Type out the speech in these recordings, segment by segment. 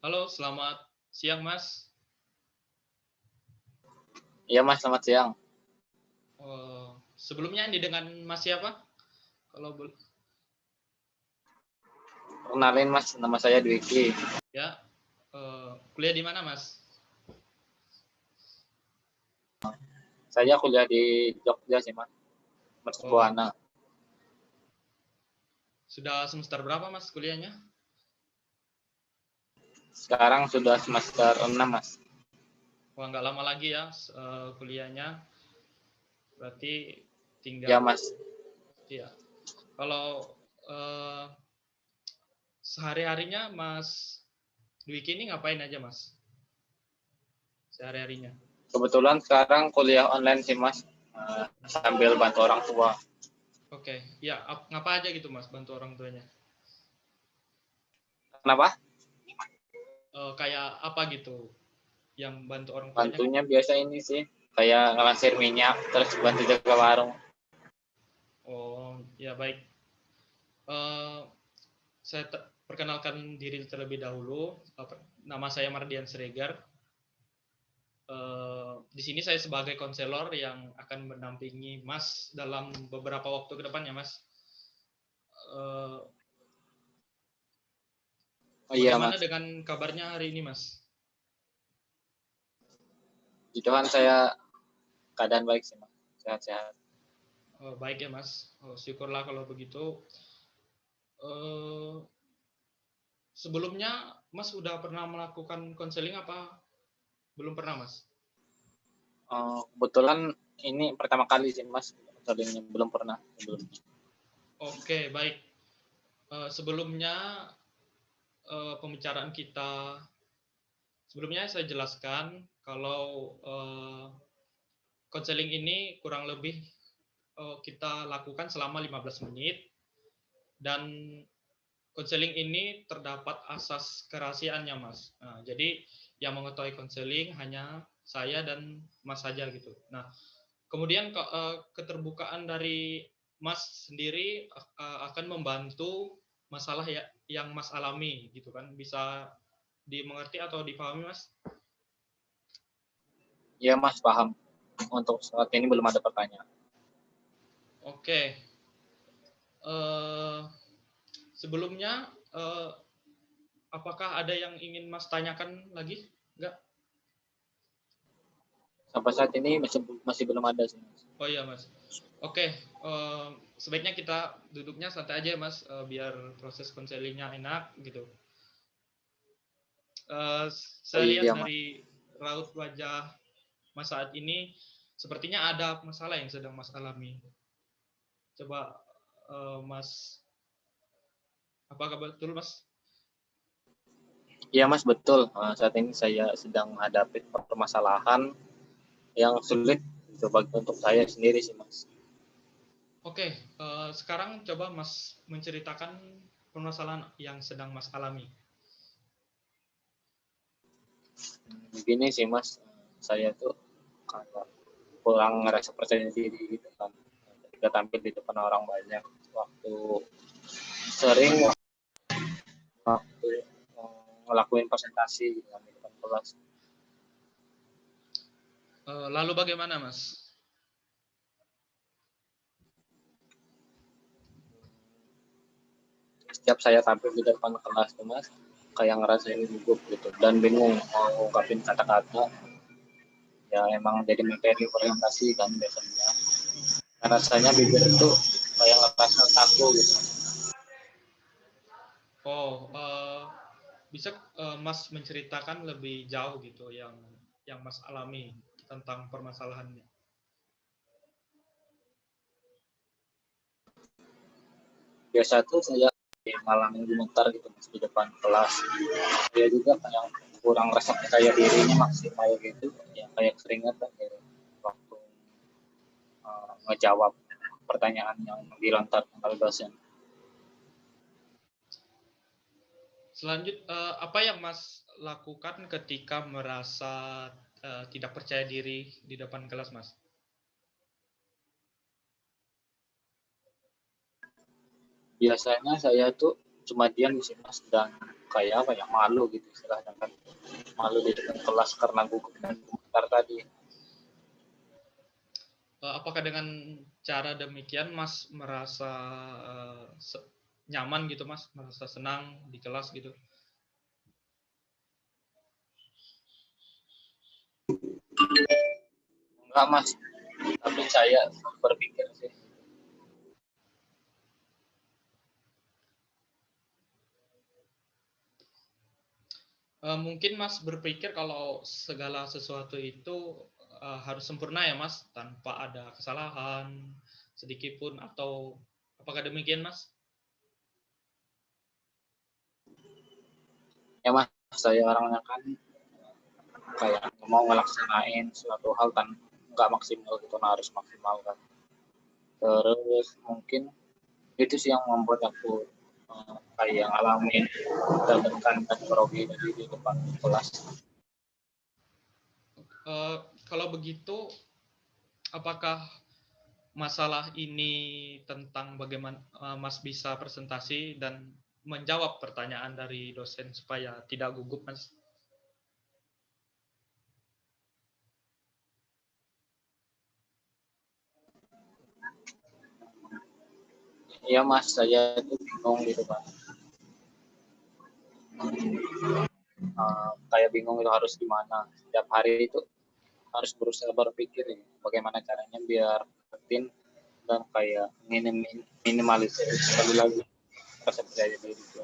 Halo, selamat siang, Mas. Iya Mas, selamat siang. Sebelumnya ini dengan Mas siapa? Kalau boleh, Kenalin Mas, nama saya Dwiki. ya. Kuliah di mana, Mas? Saya kuliah di Jogja sih Mas, Oh, Mercubuana. sudah semester berapa, Mas, kuliahnya? Sekarang sudah semester 6 Mas. Wah, nggak lama lagi ya kuliahnya. Berarti Ya tinggal, Mas, ya. Kalau eh, sehari-harinya Mas Dwiki ini ngapain aja, Mas? Sehari-harinya. kebetulan sekarang kuliah online sih Mas, sambil bantu orang tua. Oke, ya. Ngapa aja gitu, Mas, bantu orang tuanya? Kenapa? Kayak apa gitu yang bantu orang tuanya? Bantunya biasa ini sih, kayak ngelansir minyak, terus bantu jaga warung. Oh, ya baik. Eh, saya perkenalkan diri terlebih dahulu. Nama saya Mardian Siregar. Di sini saya sebagai konselor yang akan mendampingi Mas dalam beberapa waktu ke depan ya, Mas. Eh, Oh iya Bagaimana Mas, dengan kabarnya hari ini, Mas? di Tuhan saya keadaan baik sih Mas, sehat-sehat. Baik ya, Mas. Syukurlah kalau begitu. Eh, Sebelumnya, Mas sudah pernah melakukan konseling apa belum pernah, Mas? Kebetulan ini pertama kali sih Mas, tadinya belum pernah. Oke, baik. Sebelumnya pembicaraan kita sebelumnya saya jelaskan kalau konseling ini kurang lebih kita lakukan selama 15 menit dan konseling ini terdapat asas kerahasiaannya, Mas. Nah, jadi yang mengetahui konseling hanya saya dan Mas saja gitu. Nah, kemudian keterbukaan dari Mas sendiri akan membantu masalah yang Mas alami gitu kan. Bisa dimengerti atau dipahami, Mas? Iya Mas, paham. Untuk saat ini belum ada pertanyaan. Oke. Eh, Sebelumnya, apakah ada yang ingin Mas tanyakan lagi? Enggak? Sampai saat ini masih belum ada sih Mas. Oh iya, Mas. Oke, sebaiknya kita duduknya santai aja, Mas, biar proses konselingnya enak gitu. Eh, Oh saya lihat iya Mas. dari raut wajah Mas saat ini, sepertinya ada masalah yang sedang Mas alami. Coba, Mas, apakah betul, Mas? Iya Mas, betul. Saat ini saya sedang menghadapi permasalahan yang sulit untuk saya sendiri sih Mas. Oke, sekarang coba Mas menceritakan permasalahan yang sedang Mas alami. Begini sih Mas, saya tuh kayak kurang ngerasa percaya diri gitu kan. Ketika tampil di depan orang banyak, waktu sering waktu ngelakuin presentasi gitu kan, di depan kelas. Lalu bagaimana, Mas? Setiap saya tampil di depan kelas tuh Mas, kayak ngerasain gugup gitu dan bingung mau ngungkapin kata-kata. Ya emang jadi materi orientasi kan biasanya. Nah, rasanya bibir itu kayak ngerasa kaku gitu. Oh, bisa Mas menceritakan lebih jauh gitu yang Mas alami tentang permasalahannya? Biasa tuh saya ngalamin gemetar gitu Mas, di depan kelas. Dia juga kayak kurang rasa percaya dirinya maksimal gitu, ya kayak keringetan gitu waktu ngejawab pertanyaan yang dilontarkan oleh dosen. Apa yang Mas lakukan ketika merasa tidak percaya diri di depan kelas, Mas? Biasanya saya tuh cuma diam di sini Mas dan kayak apa ya, malu gitu istilahnya kan, malu di depan kelas karena gugup dan gemetar tadi. Apakah dengan cara demikian Mas merasa nyaman gitu Mas, merasa senang di kelas gitu? Enggak Mas, tapi saya berpikir sih, Mungkin Mas berpikir kalau segala sesuatu itu harus sempurna ya Mas, tanpa ada kesalahan sedikit pun, atau apakah demikian Mas? ya Mas, saya orangnya kan kayak mau ngelaksanain suatu hal kan nggak maksimal gitu, nah harus maksimal kan. Terus mungkin itu sih yang membuat aku kayak ngalamin deg-degan dan grogi di depan kelas. Kalau begitu, apakah masalah ini tentang bagaimana Mas bisa presentasi dan menjawab pertanyaan dari dosen supaya tidak gugup, Mas? Iya Mas, saya itu bingung gitu kan. Kayak bingung itu harus gimana. Setiap hari itu harus berusaha berpikir ya, bagaimana caranya biar rutin dan kayak minimalisir sekali lagi rasa percaya diri itu.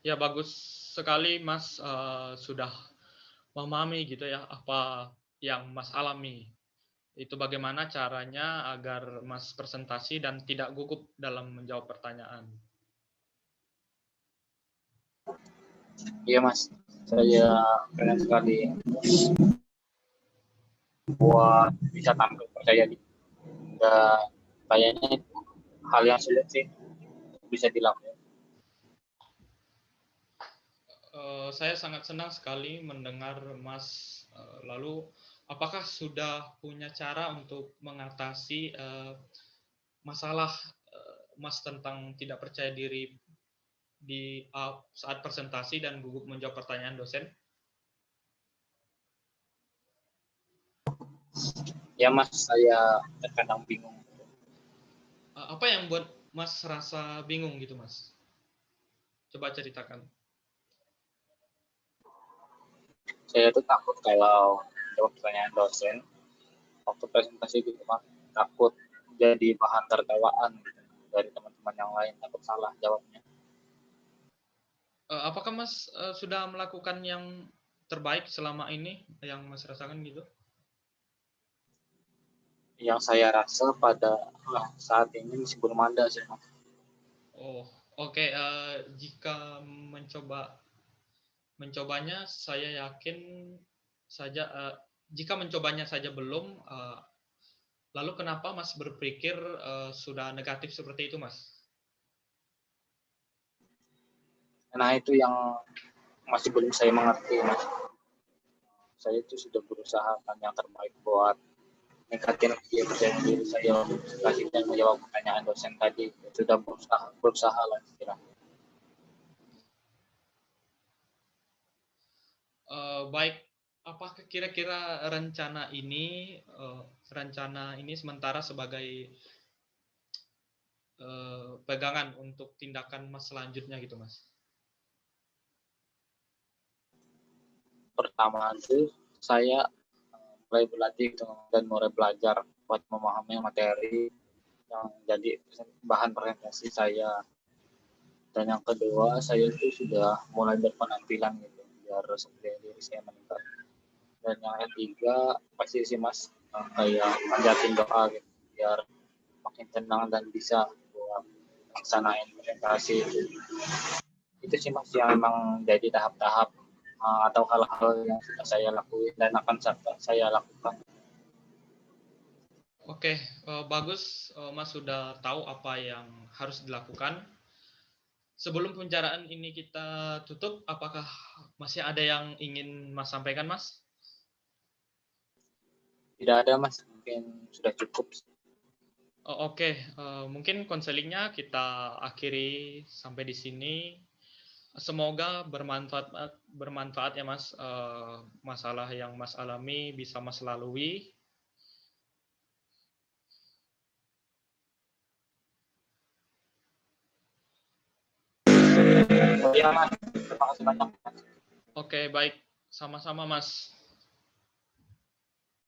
Ya bagus sekali Mas sudah memahami gitu ya apa yang Mas alami. Itu bagaimana caranya agar Mas presentasi dan tidak gugup dalam menjawab pertanyaan. Iya Mas, saya pengen sekali buat bisa tampil percaya diri. Dan kayaknya itu hal yang sulit sih bisa dilakukan. Saya sangat senang sekali mendengar Mas. Lalu, apakah sudah punya cara untuk mengatasi masalah Mas tentang tidak percaya diri di saat presentasi dan gugup menjawab pertanyaan dosen? Ya Mas, saya terkadang bingung. Apa yang buat Mas rasa bingung gitu, Mas? Coba ceritakan. Saya tuh takut kalau jawab pertanyaan dosen waktu presentasi gitu kan, takut jadi bahan tertawaan gitu, dari teman-teman yang lain, takut salah jawabnya. Apakah Mas sudah melakukan yang terbaik selama ini yang Mas rasakan gitu? Yang saya rasa pada saat ini masih belum ada sih Mas. Oh, oke. Jika mencobanya, saya yakin saja. Jika mencobanya saja belum, lalu kenapa Mas berpikir sudah negatif seperti itu, Mas? Nah itu yang masih belum saya mengerti Mas. Saya itu sudah berusaha kan yang terbaik buat meningkatkan percaya diri saya untuk kasih dan menjawab pertanyaan dosen tadi. Sudah berusaha lah istilahnya. Baik, apakah kira-kira rencana ini sementara sebagai pegangan untuk tindakan Mas selanjutnya gitu, Mas? Pertama itu saya mulai berlatih dan mulai belajar buat memahami materi yang jadi bahan presentasi saya. Dan yang kedua, saya itu sudah mulai berpenampilan gitu, biar percaya diri saya meningkat. Dan yang ketiga, pasti sih Mas, kayak panjatin doa gitu, biar makin tenang dan bisa buat laksanain presentasi itu. Itu sih Mas yang memang jadi tahap-tahap atau hal-hal yang sudah saya lakuin dan akan saya lakukan. Oke, bagus. Mas sudah tahu apa yang harus dilakukan. Sebelum pembicaraan ini kita tutup, apakah masih ada yang ingin Mas sampaikan, Mas? Tidak ada Mas, mungkin sudah cukup. Oke, mungkin konselingnya kita akhiri sampai di sini. Semoga bermanfaat ya Mas, masalah yang Mas alami bisa Mas lalui. Iya Mas, terima kasih banyak. Oke, baik. Sama-sama Mas.